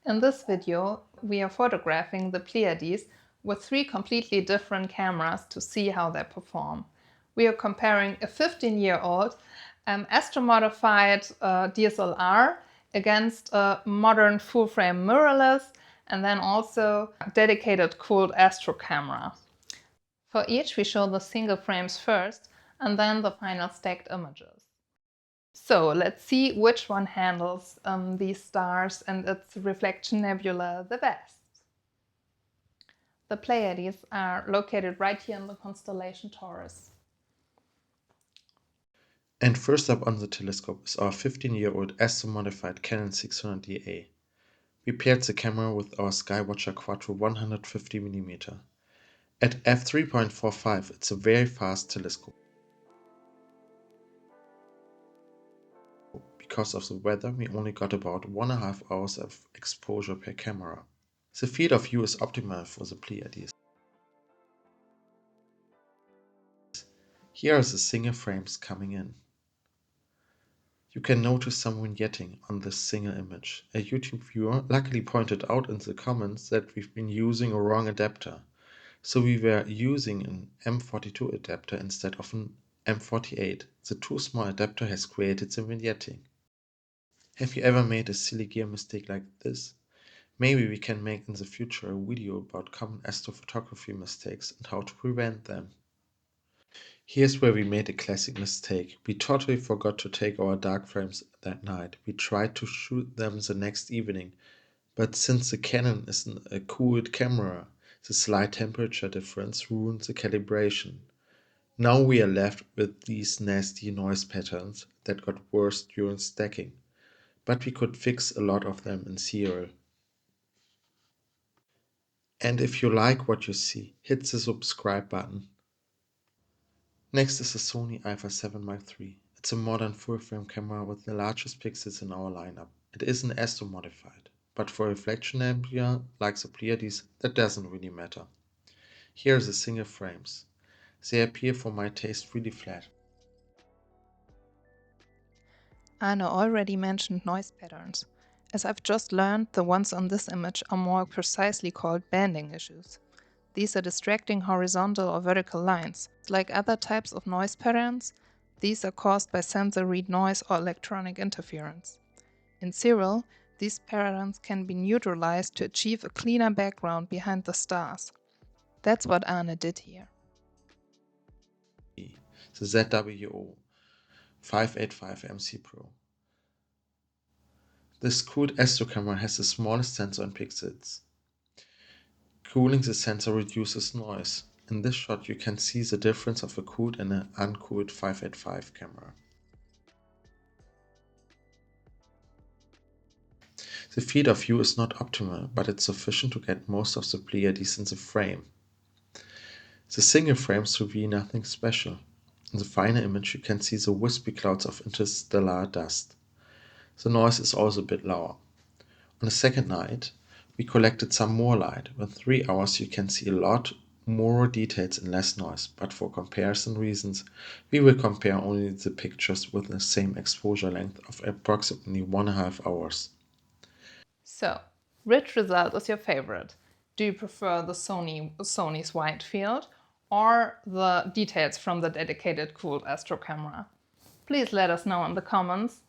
In this video, we are photographing the Pleiades with 3 completely different cameras to see how they perform. We are comparing a 15-year-old Astro-Modified DSLR against a modern full-frame mirrorless and then also a dedicated cooled Astro camera. For each, we show the single frames first and then the final stacked images. So let's see which one handles these stars and its reflection nebula the best. The Pleiades are located right here in the constellation Taurus. And first up on the telescope is our 15-year-old Astro-Modified Canon 600DA. We paired the camera with our Sky-Watcher Quattro 150mm. At f3.45 it's a very fast telescope. Because of the weather, we only got about 1.5 hours of exposure per camera. The field of view is optimal for the Pleiades. Here are the single frames coming in. You can notice some vignetting on this single image. A YouTube viewer luckily pointed out in the comments that we've been using a wrong adapter. So we were using an M42 adapter instead of an M48. The too small adapter has created the vignetting. Have you ever made a silly gear mistake like this? Maybe we can make in the future a video about common astrophotography mistakes and how to prevent them. Here's where we made a classic mistake. We totally forgot to take our dark frames that night. We tried to shoot them the next evening, but since the Canon is a cooled camera, the slight temperature difference ruined the calibration. Now we are left with these nasty noise patterns that got worse during stacking, but we could fix a lot of them in Siril. And if you like what you see, hit the subscribe button. Next is the Sony Alpha 7 Mark III. It's a modern full-frame camera with the largest pixels in our lineup. It is an Astro-Modified, but for reflection nebula like the Pleiades, that doesn't really matter. Here are the single frames. They appear for my taste really flat. Arne already mentioned noise patterns. As I've just learned, the ones on this image are more precisely called banding issues. These are distracting horizontal or vertical lines. Like other types of noise patterns, these are caused by sensor-read noise or electronic interference. In Siril, these patterns can be neutralized to achieve a cleaner background behind the stars. That's what Arne did here. The ZWO ASI585MC Pro. This cooled Astro camera has the smallest sensor in pixels. Cooling the sensor reduces noise. In this shot you can see the difference of a cooled and an uncooled 585 camera. The field of view is not optimal, but it's sufficient to get most of the Pleiades in the frame. The single frames reveal nothing special. In the final image you can see the wispy clouds of interstellar dust. The noise is also a bit lower. On the second night, we collected some more light. With 3 hours you can see a lot more details and less noise, but for comparison reasons, we will compare only the pictures with the same exposure length of approximately 1.5 hours. So, which result is your favorite? Do you prefer the Sony's wide field or the details from the dedicated cooled Astro camera? Please let us know in the comments.